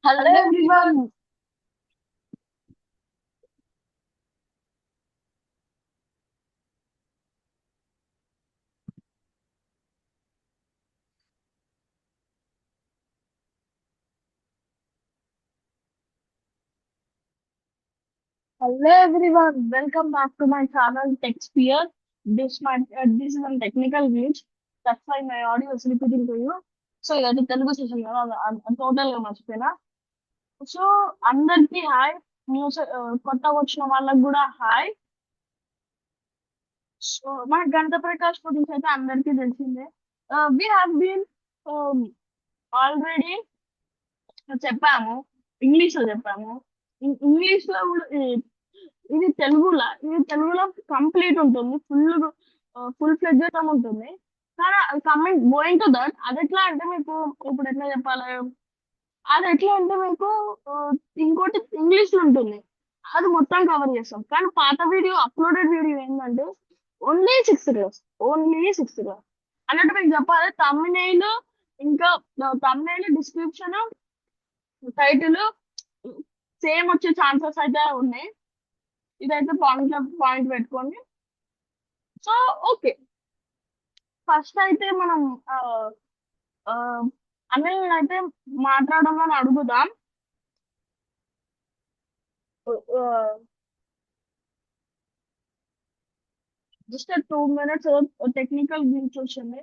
Hello everyone. Hello everyone. Welcome back to my channel TechSphere. This is a technical glitch. That's why my audio is repeating to you. So ఇదైతే Telugu session total గా మర్చిపోయినా. So అందరికి hi. News కొత్తగా వచ్చిన వాళ్ళకి కూడా hi. So మన గణిత ప్రకాష్ గురించి అయితే అందరికీ తెలిసిందే. వి హావ్ బీన్ ఆల్రెడీ చెప్పాము. ఇంగ్లీష్ లో చెప్పాము. ఇంగ్లీష్ లో కూడా ఇది తెలుగులో కంప్లీట్ ఉంటుంది. ఫుల్ ఫ్లెడ్జెడ్ ఉంటుంది. కానీ కమింగ్ గోయింగ్ టు దట్ అది ఎట్లా అంటే మీకు ఇప్పుడు ఎట్లా చెప్పాలి, అది ఎట్లా అంటే మీకు ఆ, ఇంకోటి ఇంగ్లీష్ లో ఉంటుంది. అది మొత్తం కవర్ చేస్తాం. కానీ పాత వీడియో అప్లోడెడ్ వీడియో ఏంటంటే ఓన్లీ 6 క్లాస్, ఓన్లీ 6 క్లాస్ అన్నట్టు మీకు చెప్పాలి. తమ్మునైల్ ఇంకా తమ్మునైల్ డిస్క్రిప్షన్ టైటిల్ సేమ్ వచ్చే ఛాన్సెస్ అయితే ఉన్నాయి. ఇదైతే పాయింట్ పెట్టుకోండి. సో ఓకే, ఫస్ట్ అయితే మనం ఆ, ఆ, అనిల్ అయితే మాట్లాడమని అడుగుదాం. జస్ట్ 2 minutes టెక్నికల్ గ్లిచ్ వచ్చింది.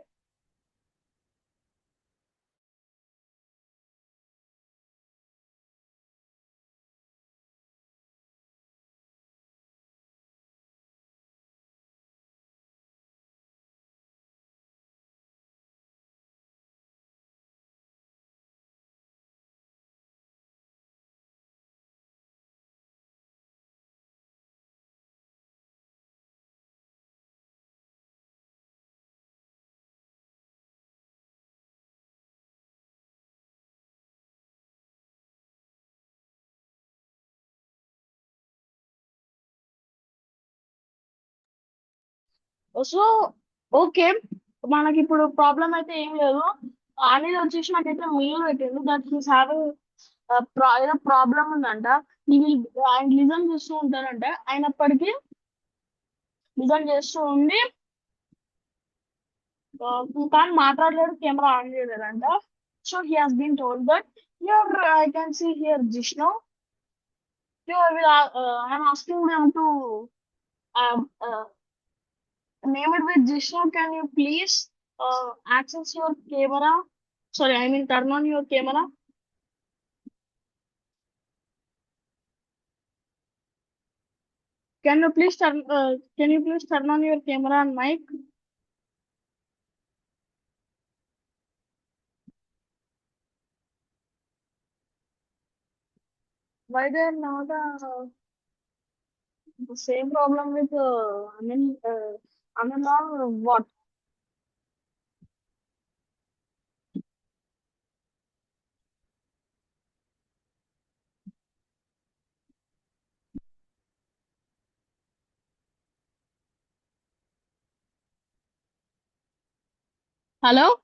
సో ఓకే, మనకి ఇప్పుడు ప్రాబ్లం అయితే ఏం లేదు. అనిల్ వచ్చేసి నాకైతే మెయిల్ పెట్టిండు దట్ హీస్ హ్యావింగ్ ఏదో ప్రాబ్లం ఉందంట. ఈ ఆయన లిజన్ చేస్తూ ఉంటారంట. అయినప్పటికీ లిజన్ చేస్తూ ఉండి కానీ మాట్లాడలేడు, కెమెరా ఆన్ చేయలేదంట. So he has been told that here I can see here Jishnu. I'm asking them to name it with Jishnu. Can you please access your camera? Sorry, I mean turn on your camera. Can you please turn on your camera and mic? Why there not the same problem with Anil or what? Hello?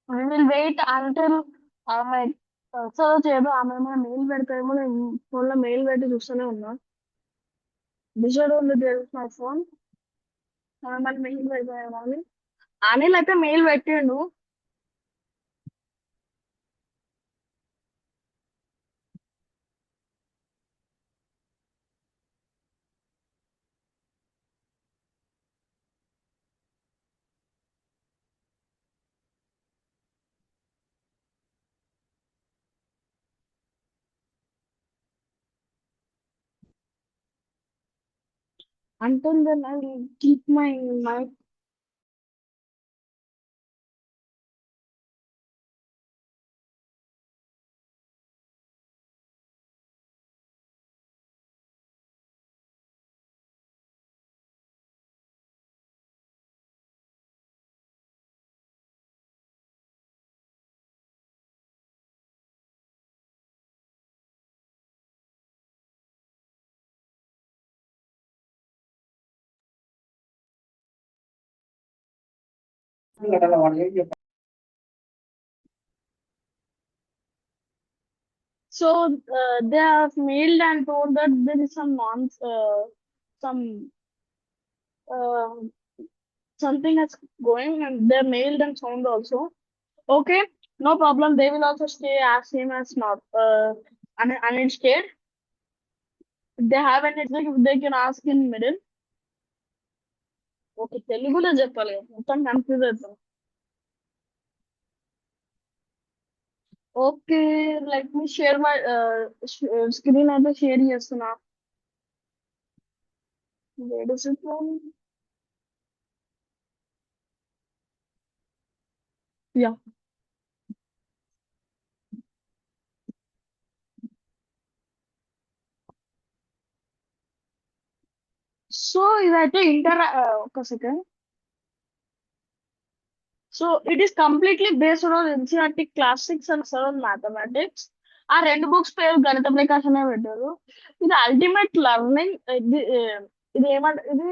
We will wait until ఆమె వస్తుందో చేయదో. ఆమె ఏమైనా mail పెడతామో, నేను phone లో mail పెట్టి చూస్తూనే ఉన్నా. డిసైడ్ ఉంది మై ఫోన్. ఆమె మళ్ళీ మెయిల్ పెడతామేమో అని. అనిల్ అయితే మెయిల్ పెట్టిండు. Until then, I'll keep my mic. So they have mailed and told that there is some uh, something that's going, and they mailed and found also. Okay, no problem. They will also stay as same as not Anil stayed. If they have anything, if they can ask in middle. Okay తెలుగులో చెప్పాలి మొత్తం confuse అవుతాం. Okay, like me share my screen అయితే share చేస్తున్నా. Where is it from? Yeah. So ఇదైతే ఒక second. So it is completely based on NCERT classics and seven mathematics. ఆ రెండు బుక్స్ పేరు గణిత ప్రకాశమే పెట్టారు. ఇది అల్టిమేట్ లెర్నింగ్. ఇది ఏమంటే ఇది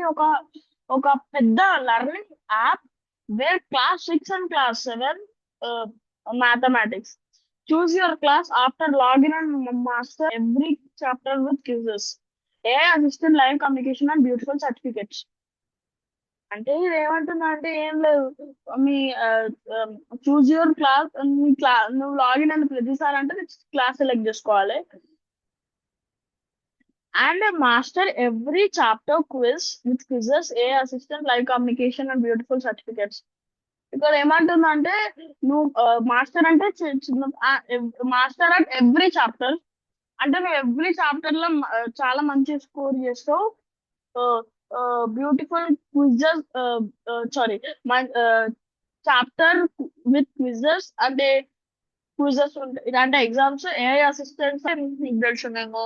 ఒక పెద్ద learning app where class 6 and class 7 mathematics. Choose your class after login and master every chapter with quizzes, a assistant live communication and beautiful certificates. అంటే ఇది ఏమంటున్నా అంటే ఏం లేదు. మీ చూజ్ యువర్ క్లాస్, మీ నువ్వు లాగిన్ అయిన ప్రతిసారి అంటే క్లాస్ సెలెక్ట్ చేసుకోవాలి. And master every chapter quiz with quizzes, a assistant live communication and beautiful certificates. ఇక్కడ ఏమంటుందంటే నువ్వు మాస్టర్ అంటే మాస్టర్ అట్ ఎవ్రీ చాప్టర్ అంటే నువ్వు ఎవ్రీ చాప్టర్ లో చాలా మంచి స్కోర్ చేస్తావు. Beautiful quizzes, sorry, chapter with quizzes అంటే క్విజెస్ ఉంటాయి అంటే ఎగ్జామ్స్, ఏఐ అసిస్టెంట్స్ నీకు తెలుసున్నాయేమో.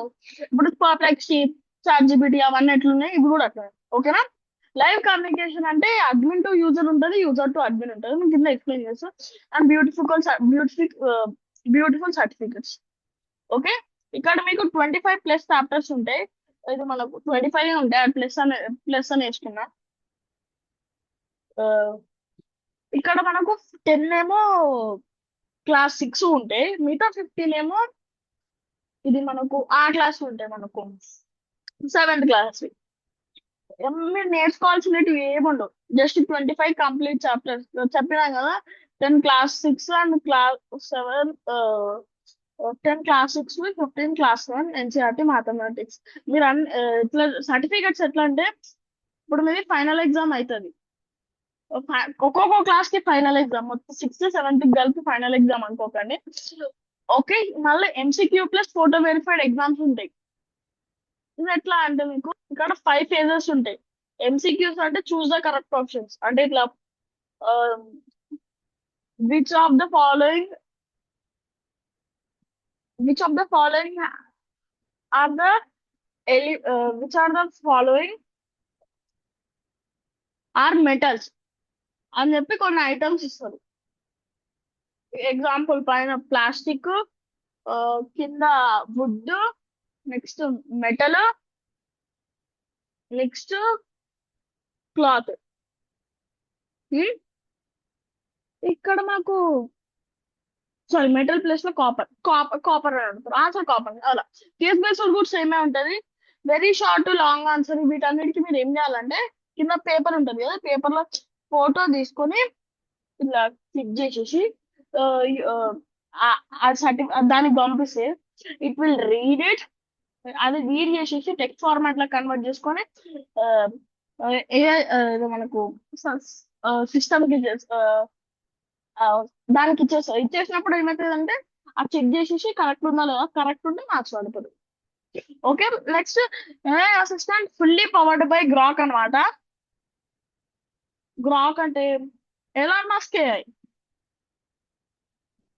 ఇప్పుడు పర్ప్లెక్సీ, చాట్ జీపీటీ అవన్నీ ఎట్లున్నాయి, ఇవి కూడా అట్లా. ఓకేనా? లైవ్ కమ్యూనికేషన్ అంటే అడ్మిన్ టు యూజర్ ఉంటుంది, యూజర్ టు అడ్మిన్ ఉంటుంది. నేను కింద ఎక్స్ప్లెయిన్ చేస్తా. And beautiful certificates. ఓకే, ఇక్కడ మీకు 25+ చాప్టర్స్ ఉంటాయి. ఇది మనకు 25 ఉంటాయి, ప్లస్ అని వేసుకున్నా. ఆ, ఇక్కడ మనకు 10 ఏమో క్లాస్ 6 ఉంటాయి, మిగతా 15 ఏమో ఇది మనకు ఆ క్లాస్ ఉంటాయి, మనకు 7th క్లాస్. మీరు నేర్చుకోవాల్సినవి ఏముండవు, జస్ట్ 25 కంప్లీట్ చాప్టర్స్ చెప్పినా కదా. 10 class 6 and class 7, 10 class 6, 15 class 1 NCERT mathematics. మీరు ఇట్లా సర్టిఫికెట్స్ ఎట్లా అంటే ఇప్పుడు మీది ఫైనల్ ఎగ్జామ్ అవుతుంది. ఒక్కొక్క క్లాస్ కి ఫైనల్ ఎగ్జామ్, మొత్తం 6th 7th కలిపి ఫైనల్ ఎగ్జామ్ అనుకోకండి. ఓకే, మళ్ళీ MCQ plus photo verified exams ఉంటాయి. ఇది ఎట్లా అంటే మీకు ఇక్కడ 5 phases ఉంటాయి. ఎంసీక్యూస్ అంటే చూస్ ద కరెక్ట్ ఆప్షన్స్, అంటే ఇట్లా which of the following which of the following are the which are the following are metals అని చెప్పి కొన్ని ఐటమ్స్ ఇస్తారు. ఎగ్జాంపుల్ పైన ప్లాస్టిక్, కింద wood, next metal, next cloth. ఇక్కడ మాకు సారీ మెటల్ ప్లేస్ లో కాపర్ అని అడుగుతారు, ఆన్సర్ కాపర్. అలా కేస్ బేస్డ్ గుడ్స్ ఏమే ఉంటది. Very short long answer. వీటన్నిటికీ మీరు ఏం చేయాలంటే కింద పేపర్ ఉంటది కదా, పేపర్ లో ఫోటో తీసుకొని ఇలా క్లిక్ చేసేసి దానికి పంపిస్తే ఇట్ విల్ రీడ్ ఇట్. అది రీడ్ చేసేసి టెక్స్ట్ ఫార్మాట్ లో కన్వర్ట్ చేసుకొని ఏ మనకు సిస్టమ్ కి దానికి ఇచ్చేసినప్పుడు ఏమవుతుంది అంటే అది చెక్ చేసేసి కరెక్ట్ ఉందా లేదా, కరెక్ట్ ఉంటే మార్క్స్ పడుతుంది. Okay, next AI assistant fully powered by Grok అన్నమాట. గ్రాక్ అంటే Elon Musk AI,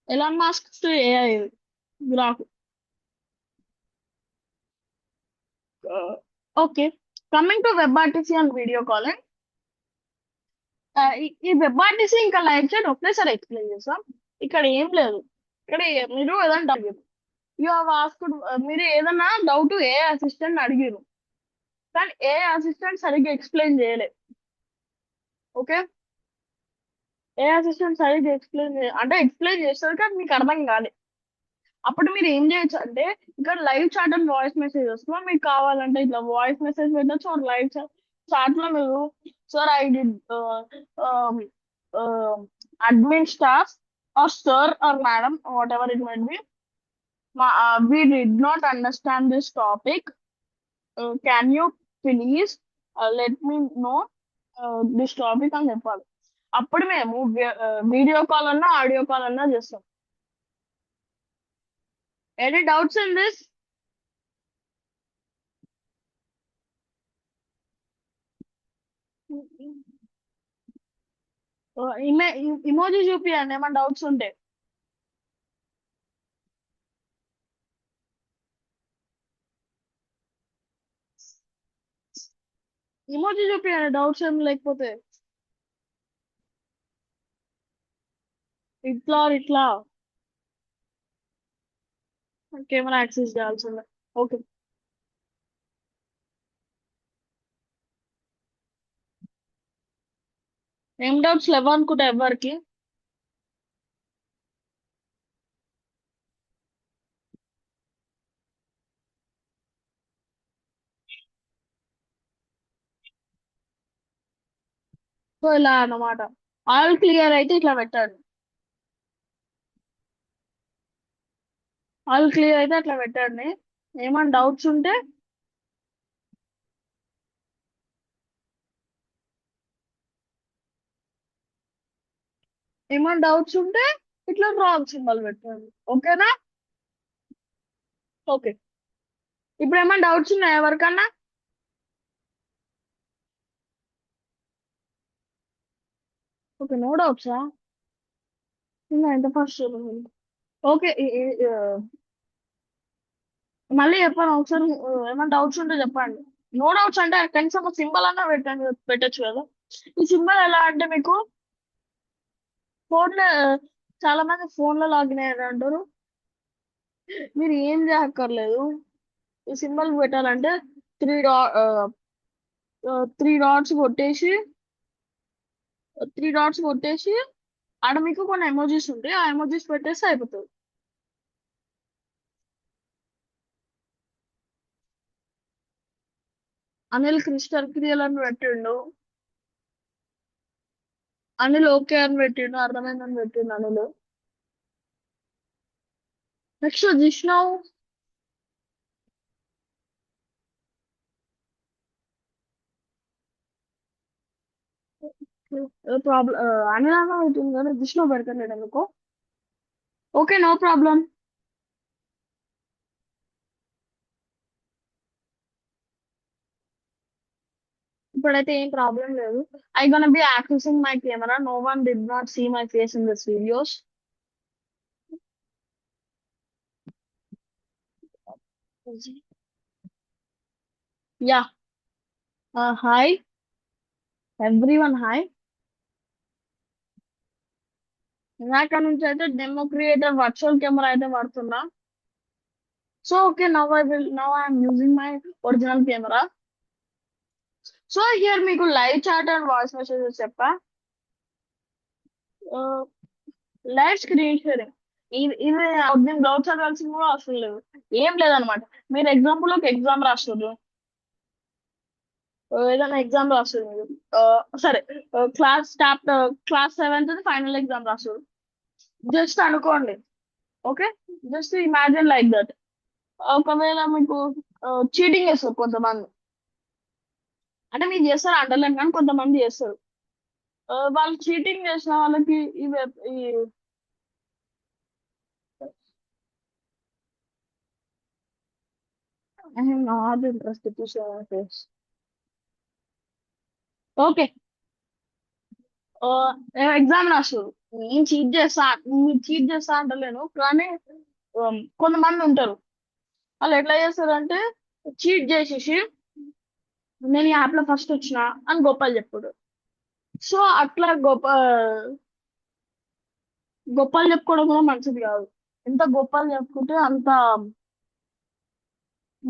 Elon Musk AI Grok. Okay, coming to web RTC and video calling. ఈ వెబ్ ఆర్టీసీ ఇంకా లైవ్ చాట్ ఒకేసారి explain చేస్తాం. ఇక్కడ ఏం లేదు. ఇక్కడ మీరు ఏదైనా అడిగారు, యూ హావ్ ఆస్క్డ్, మీరు ఏదైనా డౌట్ ఏ అసిస్టెంట్ అడిగారు, కానీ ఏ అసిస్టెంట్ సరిగ్గా ఎక్స్ప్లెయిన్ చేయలేదు. ఓకే, ఏ అసిస్టెంట్ సరిగ్గా అంటే ఎక్స్ప్లెయిన్ చేస్తారు కానీ మీకు అర్థం కాలేదు. అప్పుడు మీరు ఏం చేయొచ్చు అంటే, ఇక్కడ live chat and voice messages లో మీకు కావాలంటే ఇట్లా వాయిస్ మెసేజ్ పెట్టచ్చు, ఆర్ లైవ్ చాట్ లో మీరు sir I D admin staff or sir or madam whatever it might be, we did not understand this topic, can you please let me know this topic అని చెప్పాలి. అప్పుడు మేము video call అన్నా audio call అన్నా చేస్తాం. Any doubts in this? Emoji చూపియండి ఏమైనా doubts ఉంటే. ఇమోజీ చూపియండి డౌట్స్ ఏం లేకపోతే. ఇట్లా ఇట్లా కెమెరా యాక్సెస్ చేయాల్సిందే. ఓకే, ఏం డౌట్స్ లేవు అనుకుంటా ఎవరికి. సో ఇలా అన్నమాట. ఆల్ క్లియర్ అయితే ఇట్లా పెట్టండి, ఆల్ క్లియర్ అయితే అట్లా పెట్టండి. ఏమైనా డౌట్స్ ఉంటే ఇట్లా రాంగ్ సింబల్ పెట్టండి. ఓకేనా? ఓకే, ఇప్పుడు ఏమైనా డౌట్స్ ఉన్నాయా ఎవరికన్నా? ఓకే, నో డౌట్సా? ఇంకా ఎంత ఫస్ట్. ఓకే, మళ్ళీ చెప్పండి ఒకసారి. ఏమైనా డౌట్స్ ఉంటే చెప్పండి. నో డౌట్స్ అంటే కనీసం ఒక సింబల్ అన్నా పెట్టచ్చు కదా. ఈ సింబల్ ఎలా అంటే మీకు ఫోన్ లో, చాలా మంది ఫోన్ లో లాగిన్ అయ్యారు అంటారు. మీరు ఏం చేయక్కర్లేదు. ఈ సింబల్ పెట్టాలంటే త్రీ డా త్రీ డాట్స్ కొట్టేసి ఆడ మీకు కొన్ని ఎమోజీస్ ఉంటాయి, ఆ ఎమోజీస్ పెట్టేస్తే అయిపోతుంది. అనిల్ క్రిస్టల్ క్రియల్ అని పెట్టిండు, అనిల్ ఓకే అని పెట్టిండు, అర్థమైందని పెట్టిండు అనిల్. నెక్స్ట్ జిష్ణవ్. ప్రాబ్లం అనిల్ అన్న పెట్టింది కానీ జిష్ణవ్ పెడతలేడు ఎందుకో. Okay, no problem. ఇప్పుడైతే ఏం ప్రాబ్లం లేదు. I gonna be accessing my camera, no one did not see my face in this videos. Yeah, hi everyone, hi. ఇందాక నుంచి అయితే డెమో క్రియేటర్ వర్చువల్ కెమెరా అయితే వాడుతున్నా. So okay, now I'm using my original camera. So here మీకు live chat and voice messages చెప్పా. Live screen sharing, ఇది దీని doubts అడగాల్సిన కూడా అవసరం లేదు. ఏం లేదనమాట. మీరు ఎగ్జాంపుల్ ఒక ఎగ్జామ్ రాస్తున్నారు, ఏదైనా ఎగ్జామ్ రాస్తారు మీరు. సరే, క్లాస్ 7th ఫైనల్ ఎగ్జామ్ రాస్తారు. జస్ట్ అనుకోండి. Okay, just imagine like that. ఒకవేళ మీకు చీటింగ్ చేస్తారు కొంతమంది, అంటే మీరు చేస్తారు అంటలేను కానీ కొంతమంది చేస్తారు. వాళ్ళు చీటింగ్ చేసిన వాళ్ళకి ఈ I am not interested to show my face. Okay. Exam రాస్తారు. నేను చీట్ చేస్తా, మీరు చీట్ చేస్తా అంటలేను. కానీ కొంతమంది ఉంటారు. వాళ్ళు ఎట్లా చేస్తారంటే చీట్ చేసేసి నేను ఈ యాప్ లో ఫస్ట్ వచ్చిన అని గొప్పలు చెప్పుడు. సో అట్లా గొప్పలు చెప్పుకోవడం కూడా మంచిది కాదు. ఎంత గొప్పలు చెప్పుకుంటే అంత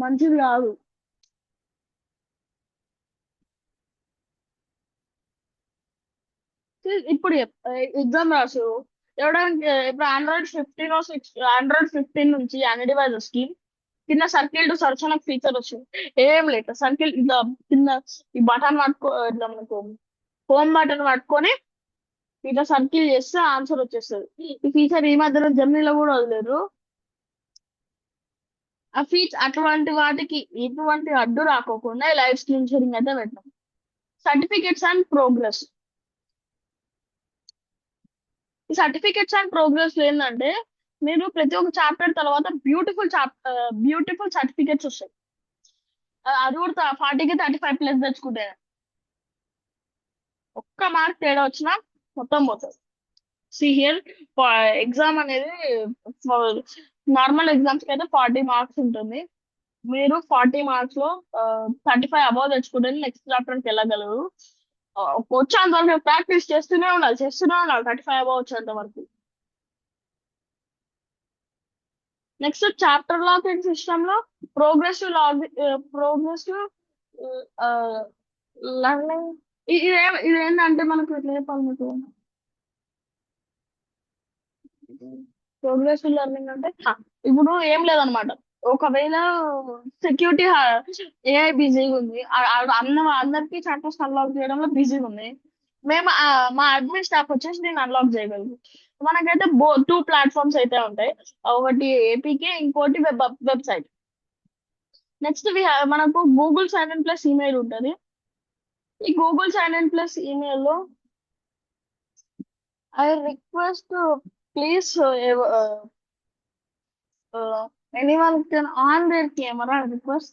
మంచిది కాదు. ఇప్పుడు ఎగ్జామ్ రాసు ఎవడానికి ఇప్పుడు ఆండ్రాయిడ్ 15 నుంచి అన్ని డివైజెస్ కి కింద సర్కిల్ టు సర్చ్ అనే ఫీచర్ వచ్చింది. ఏం లేదు, సర్కిల్ ఇట్లా కింద ఈ బటన్ పట్టుకో, ఇట్లా మనకు హోమ్ బటన్ పట్టుకొని ఇట్లా సర్కిల్ చేస్తే ఆన్సర్ వచ్చేస్తుంది. ఈ ఫీచర్ ఈ మధ్యలో జర్నీలో కూడా వదిలేరు. ఆ ఫీచర్ అటువంటి వాటికి ఎటువంటి అడ్డు రాకోకుండా లైవ్ స్క్రీన్ షేరింగ్ అయితే పెట్టాం. Certificates and progress. ఈ సర్టిఫికెట్స్ అండ్ ప్రోగ్రెస్ ఏంటంటే మీరు ప్రతి ఒక్క చాప్టర్ తర్వాత బ్యూటిఫుల్ సర్టిఫికెట్స్ వస్తాయి. అది కూడా 40కి 35+ తెచ్చుకుంటే ఒక్క మార్క్ తేడా వచ్చినా మొత్తం పోతుంది. సి హియర్, ఎగ్జామ్ అనేది నార్మల్ ఎగ్జామ్స్ కి అయితే 40 మార్క్స్ ఉంటుంది. మీరు 40 మార్క్స్ లో 35 అబౌవ్ తెచ్చుకుంటే నెక్స్ట్ చాప్టర్ కి వెళ్ళగలరు. వచ్చేంత వరకు ప్రాక్టీస్ చేస్తూనే ఉండాలి 35 అబౌవ్ వచ్చేంత వరకు. నెక్స్ట్ చాప్టర్ లాకింగ్ సిస్టమ్ లో ప్రోగ్రెసివ్ ప్రోగ్రెసివ్ లర్నింగ్. ఇదేంటంటే మనకు ఎట్లా చెప్పాలి మీకు, ప్రోగ్రెసివ్ లెర్నింగ్ అంటే ఇప్పుడు ఏం లేదనమాట. ఒకవేళ సెక్యూరిటీ ఏఐ బిజీగా ఉంది, అందరికీ చాప్టర్స్ అన్లాక్ చేయడంలో బిజీగా ఉంది. మేము మా అడ్మిన్ స్టాఫ్ వచ్చేసి నేను అన్లాక్ చేయగలను. మనకైతే 2 ప్లాట్ఫామ్స్ అయితే ఉంటాయి. ఒకటి ఏపీకే, ఇంకోటి వెబ్సైట్. నెక్స్ట్ మనకు Google sign in plus email ఉంటుంది. ఈ Google sign in plus email లో I request please anyone can on their camera request.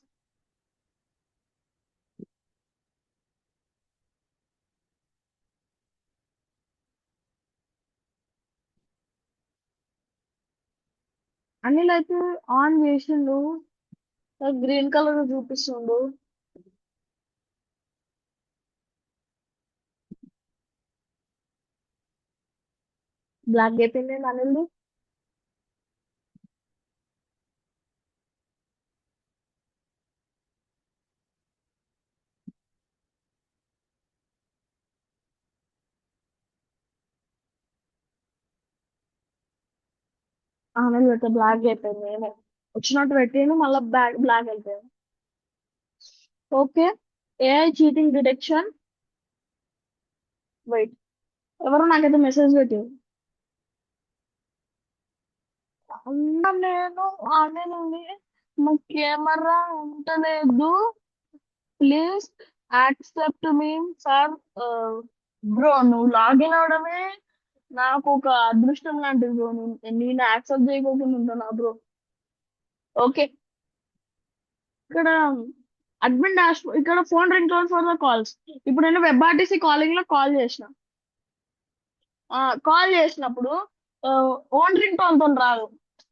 Anil అయితే ఆన్ చేసిండు, గ్రీన్ కలర్ చూపిస్తుండు. బ్లాక్ అయిపోయింది అనిల్ది. అనిల్ అయితే బ్లాక్ అయిపోయింది. ఏమో వచ్చినట్టు పెట్టిండు, మళ్ళీ బ్లాక్ అయిపోయింది. Okay, AI cheating detection. Wait, ఎవరు నాకైతే మెసేజ్ పెట్టింది. అన్న నేను అనిల్ని, మా కెమెరా ఉంటలేదు, ప్లీజ్ యాక్సెప్ట్ మీ సార్. బ్రో, నువ్వు లాగిన్ అవడమే నాకు ఒక అదృష్టం లాంటిది బ్రో. నేను యాక్సెప్ట్ చేయకోకుండా ఉంటాను బ్రో. ఓకే, ఇక్కడ అడ్మిన్ డాష్, ఇక్కడ phone ring tone for the calls. ఇప్పుడు నేను వెబ్ఆర్టీసీ కాలింగ్ లో కాల్ చేసినప్పుడు ఓన్ రింగ్ టోన్ తో రాదు.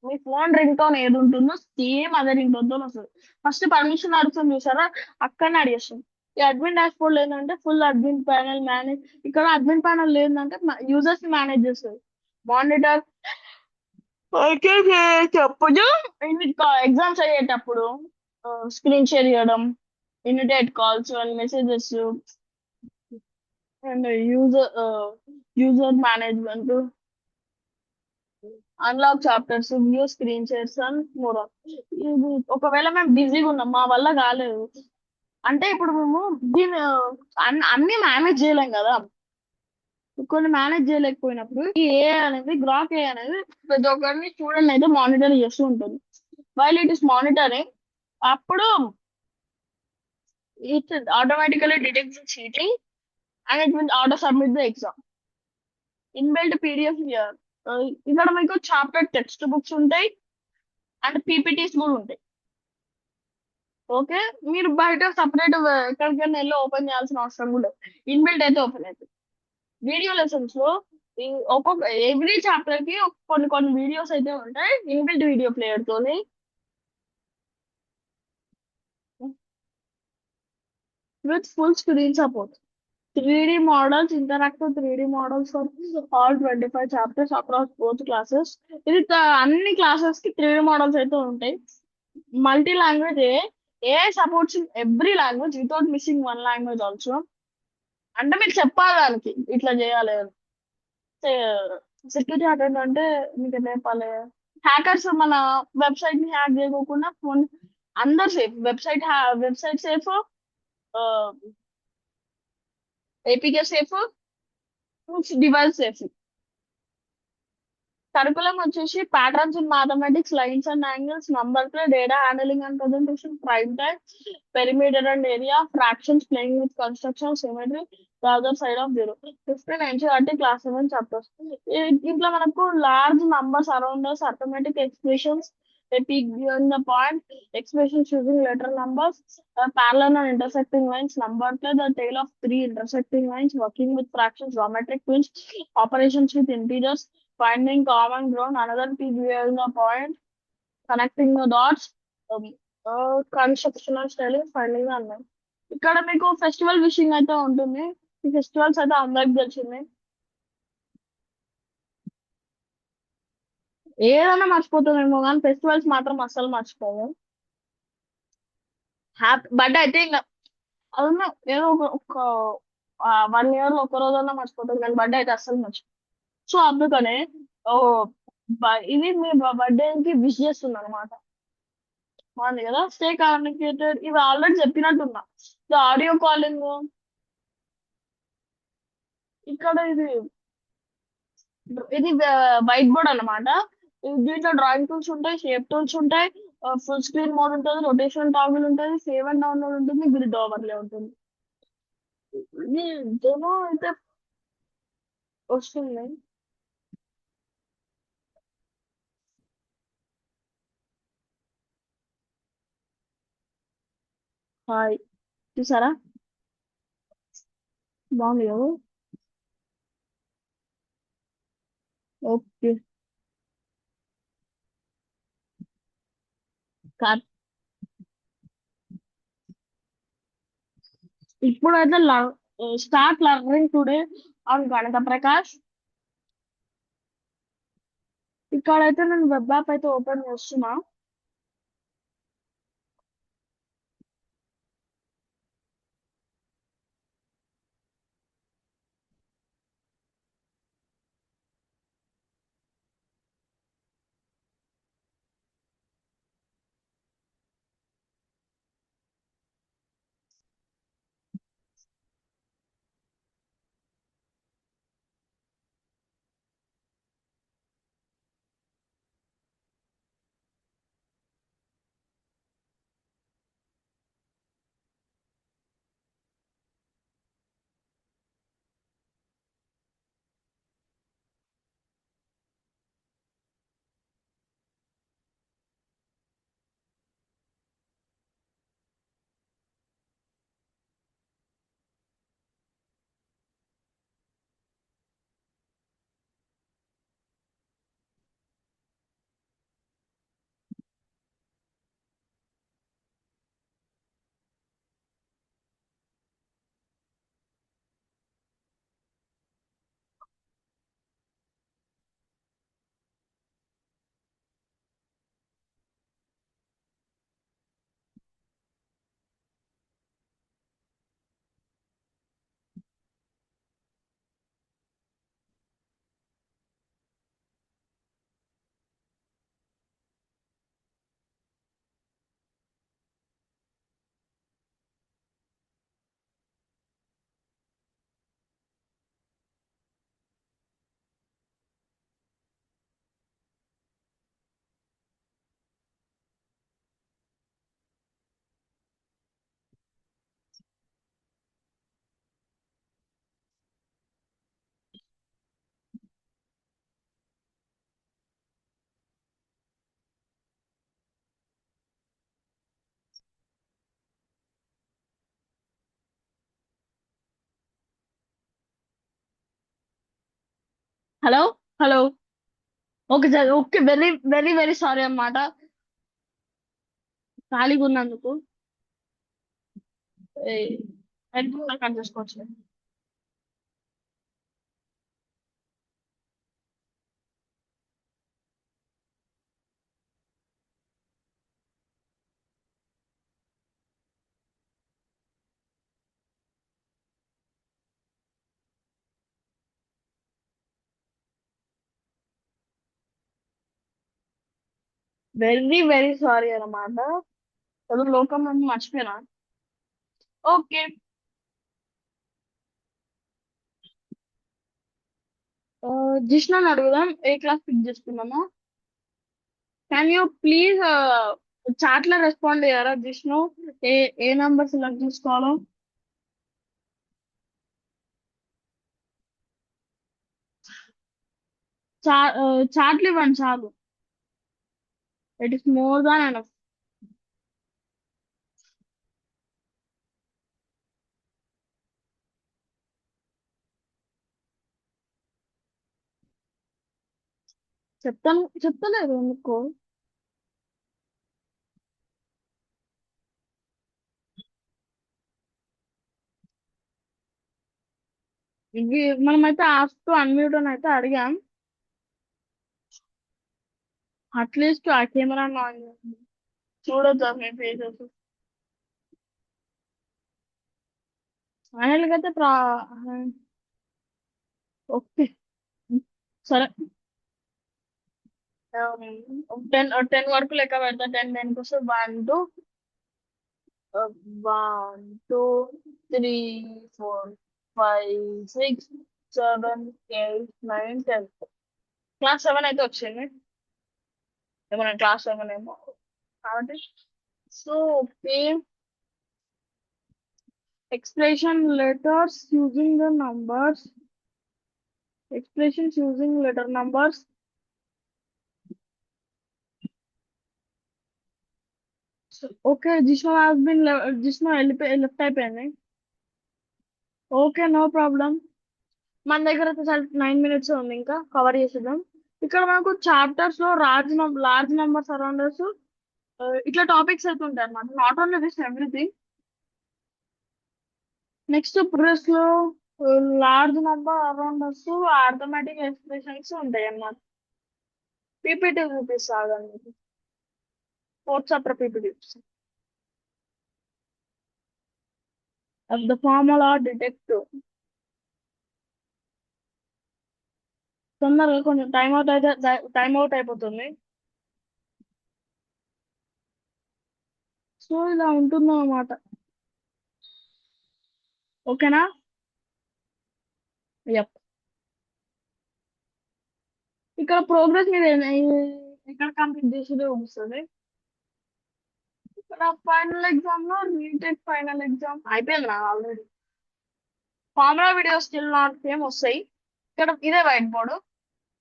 మీ ఫోన్ రింగ్ టోన్ ఏది ఉంటుందో సేమ్ అదే రింగ్ టోన్ తో వస్తుంది. ఫస్ట్ పర్మిషన్ అడుగుతుంది చూసారా, అక్కడనే అడిగేస్తుంది. ఈ అడ్మిన్ డాష్ బోర్డ్ ఏంటంటే ఫుల్ అడ్మిన్ ప్యానల్ మేనేజ్. ఇక్కడ అడ్మిన్ ప్యానల్ ఏంటంటే యూజర్స్ ని మేనేజ్ చేస్తుంది. మానిటర్ చెప్పదు. ఎగ్జామ్స్ అయ్యేటప్పుడు స్క్రీన్ షేర్ చేయడం, invite calls and messages and user management, unlock chapters, view screen shares and more. ఇది ఒకవేళ మేము బిజీగా ఉన్నాం, మా వల్ల కాలేదు అంటే ఇప్పుడు మేము దీన్ని అన్ని మేనేజ్ చేయలేం కదా. కొన్ని మేనేజ్ చేయలేకపోయినప్పుడు ఈ ఏ అనేది గ్రాక్ ఏ అనేది ప్రతి ఒక్కరిని స్టూడెంట్ అయితే మానిటర్ చేస్తూ ఉంటుంది. వైల్ ఇట్ ఇస్ మానిటరింగ్, అప్పుడు it automatically detects cheating and it will auto submit the exam. Inbuilt PDF here. ఇక్కడ మీకు చాప్టర్ టెక్స్ట్ బుక్స్ ఉంటాయి అండ్ పీపీటీస్ కూడా ఉంటాయి. ఓకే. మీరు బయట సెపరేట్ ఎక్కడికైనా వెళ్ళి ఓపెన్ చేయాల్సిన అవసరం కూడా ఇన్బిల్ట్ అయితే ఓపెన్ అవుతుంది. వీడియో లెసన్స్ లో ఈ ఒక్కొక్క ఎవ్రీ చాప్టర్ కి కొన్ని కొన్ని వీడియోస్ అయితే ఉంటాయి ఇన్బిల్ట్ వీడియో ప్లేయర్ తోని with full screen support. 3D models, interactive 3D models for all 25 chapters across both classes. ఇది అన్ని క్లాసెస్ కి 3D మోడల్స్ అయితే ఉంటాయి. Multi language a supports every language without missing one language also. అంటే మీకు చెప్పాలి దానికి ఇట్లా చేయాలి అని. సెక్యూరిటీ అటెండ్ అంటే మీకు ఎట్లా చెప్పాలి, హ్యాకర్స్ మన వెబ్సైట్ ని హ్యాక్ చేయకోకుండా ఫోన్ అందరు safe, website safe, APK safe, device safe. Curriculum వచ్చేసి patterns in mathematics, lines and angles, number play, data handling and presentation, prime time, perimeter and area, fractions, playing with construction, symmetry, the other side of zero. 15 NCERT class 7 chapters. ఇంట్లో మనకు large numbers around us, arithmetic expressions, a peak beyond the point, expressions using literal numbers, parallel and intersecting lines, number play, the tale of three intersecting lines, working with fractions, geometric twins, operations with integers, finding common ground, another peak beyond the point, connecting the dots, um, constructional styling, finding the unknown. ఇక్కడ మీకు festival wishing అయితే ఉంటుంది. ఈ festivals అయితే అందరికి తెలిసింది. ఏదైనా మర్చిపోతామేమో కానీ ఫెస్టివల్స్ మాత్రం అస్సలు మర్చిపోము. హ్యాపీ బర్త్డే అయితే ఇంకా అవును, ఏదో ఒక 1 year లో ఒక రోజన్నా మర్చిపోతాం కానీ బర్త్డే అయితే అస్సలు మర్చిపో. సో అందుకనే ఓ ఇది మీ బర్త్డే కి విష్ చేస్తుంది అనమాట. బాగుంది కదా, స్టే కమ్యూనికేటెడ్ ఇవి ఆల్రెడీ చెప్పినట్టున్నా. ఆడియో కాలింగ్, ఇక్కడ ఇది ఇది వైట్ బోర్డ్ అన్నమాట. దీంట్లో డ్రాయింగ్ టూల్స్ ఉంటాయి, షేప్ టూల్స్ ఉంటాయి, ఫుల్ స్క్రీన్ మోడ్ ఉంటుంది, రొటేషన్ టాగుల్ ఉంటుంది, సేవ్ అండ్ డౌన్లోడ్ ఉంటుంది, గ్రిడ్ ఓవర్లే ఉంటుంది. ఇది డెమో అయితే వస్తుంది. హాయ్, చూసారా, బాగుంది కదా. ఓకే. కా- ఇప్పుడైతే స్టార్ట్ లర్నింగ్ టుడే ఆన్ గణిత ప్రకాష్. ఇక్కడైతే నేను వెబ్ యాప్ అయితే ఓపెన్ చేస్తున్నా. Hello hello. Okay sir, okay, very very very sorry అన్నమాట, ఖాళీగా ఉన్నందుకు. హెల్ప్ కట్ చేసుకోవచ్చు. వెరీ వెరీ సారీ అన్నమాట, ఏదో లోకం నుండి మర్చిపోయినా. ఓకే. జిష్ణాని అడుగుదాం, ఏ క్లాస్ పిక్ చేసుకున్నామో. క్యాన్ యూ ప్లీజ్ చాట్ లో రెస్పాండ్ అయ్యారా జిష్ణు? ఏ ఏ నంబర్ సెలెక్ట్ చేసుకోవాలో. చా చాట్లు ఇవ్వండి చాలు, it is more than enough. చెప్తలేదు ఎందుకో. ఇవి మనమైతే ఆఫ్ టు అన్మ్యూట్ అని అయితే అడిగాం. అట్లీస్ట్ ఆ కెమెరా ఆన్ చూడొద్దు మీ ఫేసెస్. ఫైనల్ గా అయితే ఓకే, సరే. 10 వరకు లెక్క పెడతా, 10 కోసం 1 2 3 4 5 6 7 8 9 10. క్లాస్ 7 అయితే వచ్చింది, ఏమన్నా క్లాస్ 7 ఏమో కాబట్టి. So okay, expression letters using the numbers. Expressions using letter numbers. So, okay, Jishnu has been Jishnu left అయిపోయింది. Okay, no problem. మన దగ్గర అయితే 9 minutes ఉంది, ఇంకా కవర్ చేసేద్దాం. ఇక్కడ మనకు చాప్టర్స్ లో లార్జ్ నంబర్ సరౌండర్స్ ఇట్లా టాపిక్స్ అయితే ఉంటాయి అన్నమాట, not only this everything. Next progress లో లార్జ్ నంబర్ అరౌండర్స్, ఆర్థమెటిక్ ఎక్స్ప్రెషన్స్ ఉంటాయి అన్నమాట. పీపీటీ చూపిస్తాను మీకు, fourth chapter PPT. Of the formula detective. తొందరగా కొంచెం టైం అవుట్ అయిపోతుంది. సో ఇలా ఉంటుంది అన్నమాట, ఓకేనా? యప్. ఇక్కడ ప్రోగ్రెస్ మీద ఎక్కడ కంప్లీట్ చేసేదే వస్తుంది. ఇక్కడ ఫైనల్ ఎగ్జామ్ లో రీటెక్ ఫైనల్ ఎగ్జామ్ అయిపోయింది నాకు already. Formula videos still not same వస్తాయి. ఇక్కడ ఇదే వైట్ బోర్డు,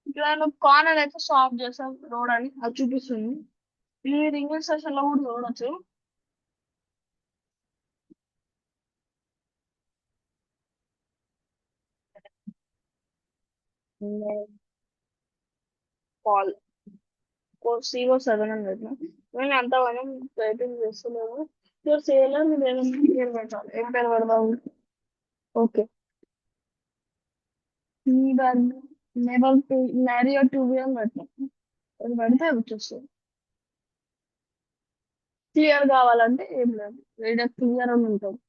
ఇక్కడ నువ్వు కార్నర్ అయితే సాల్వ్ చేసావు రోడ్ అని అది చూపిస్తుంది. మీరు ఇంగ్లీష్ సెషన్ లో కూడా చూడొచ్చు. కాల్ CO7 అని పెట్టిన, నేను అంతగానం టైపింగ్ చేస్తున్నాను. మీరు చేయలేదు, మీరు ఏమైనా పేరు పెట్టాలి, ఏం పేరు పెడదాము? Okay, neighbour to Mario to be అని పెట్టిన, అది పెడితే వచ్చేస్తుంది. క్లియర్ కావాలంటే ఏం లేదు, రీడర్ క్లియర్ అని ఉంటుంది.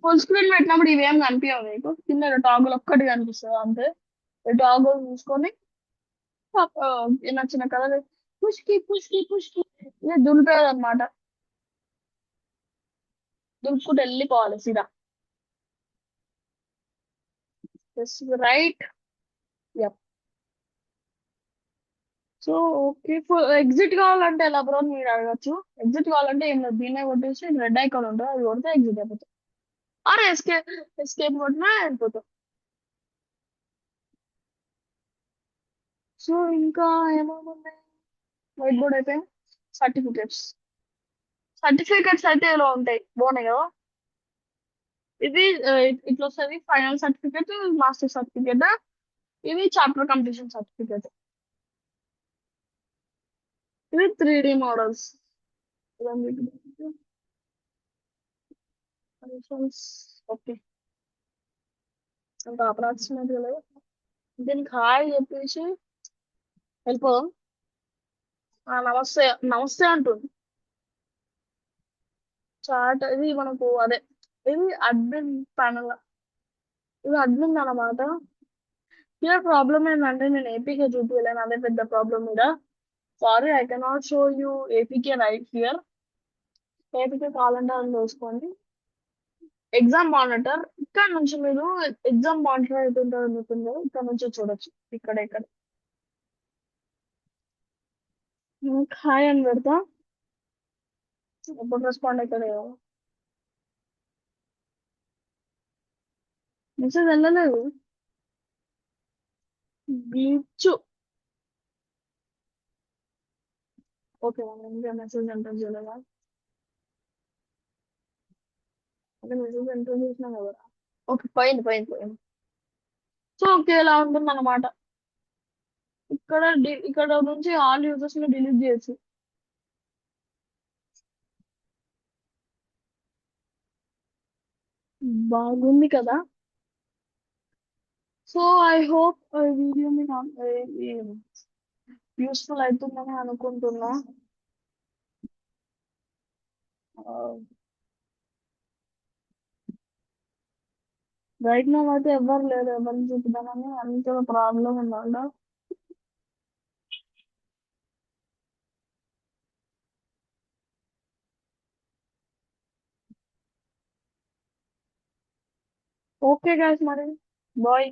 ఫుల్ స్క్రీన్ పెట్టినప్పుడు ఇవేం కనిపించవు మీకు, కింద టాగుల్ ఒక్కటి కనిపిస్తుంది అంతే. టాగుల్ చూసుకొని నచ్చిన కలర్ పుష్కి పుష్కి పుష్కి ఇలా దులిపేది అనమాట, దులుపుకుంటూ వెళ్ళిపోవాలి సీదా. రైట్. సో ఓకే, ఎగ్జిట్ కావాలంటే ఎలా బ్రో అని మీరు అడగచ్చు. ఎగ్జిట్ కావాలంటే ఏం లేదు, దీన్నే కొట్టేసి రెడ్ ఐకాన్ ఉంటుంది, అది కొడితే ఎగ్జిట్ అయిపోతుంది. ఆర్ ఎస్కేప్ కొట్టినా వెళ్ళిపోతాం. సో ఇంకా ఏమేమి వైట్ బోర్డ్ అయిపోయింది. సర్టిఫికెట్స్ సర్టిఫికెట్స్ అయితే ఇలా ఉంటాయి, బాగున్నాయి కదా. ఇది ఇట్లా వస్తుంది, ఫైనల్ సర్టిఫికెట్, మాస్టర్ సర్టిఫికెట్, ఇది చాప్టర్ కంప్లీషన్ సర్టిఫికేట్. ఇది 3D మోడల్స్. ఓకే, ఇంకా అప్రాక్సిమేట్ లేదు. దీనికి హాయ్ చెప్పేసి వెళ్ళిపోదాం. నమస్తే నమస్తే అంటుంది. చాట్ ఇది మనకు అదే, ఇది అడ్మిన్ ప్యానల్. ఇది అడ్మిన్ అన్నమాట. హియర్ ప్రాబ్లమ్ ఏంటంటే నేను ఏపీకే చూపించలేను, అదే పెద్ద ప్రాబ్లమ్ మీద. Sorry, I cannot show you APK right here. APK కావాలంటే అని చూసుకోండి. ఎగ్జామ్ మానిటర్ ఇక్కడ నుంచి మీరు ఎగ్జామ్ మానిటర్ అవుతుంటారు అనుకుందో ఇక్కడ నుంచి చూడొచ్చు. ఇక్కడ హాయ్ అని పెడతా. ఎప్పుడు రెస్పాండ్ అవుతాడో. మెసేజ్ వెళ్ళలేదు. గ్లిచ్. ఓకే, ఇంకా మెసేజ్ ఎంటర్ చేయలేదా? అంటే మెసేజ్ ఎంటర్ చేసినా కదా. ఓకే, పోయింది. సో ఓకే, ఇలా ఉంటుంది అన్నమాట. ఇక్కడ నుంచి ఆల్ యూజర్స్ ని డిలీట్ చేయొచ్చు. బాగుంది కదా. సో ఐ హోప్ వీడియో మీకు యూస్ఫుల్ అవుతుందని అనుకుంటున్నా. రైట్ నా అయితే ఎవరు లేరు, ఎవరిని చూపుదామని అంత ప్రాబ్లం ఉందంట. ఓకే గైస్, మరి బాయ్.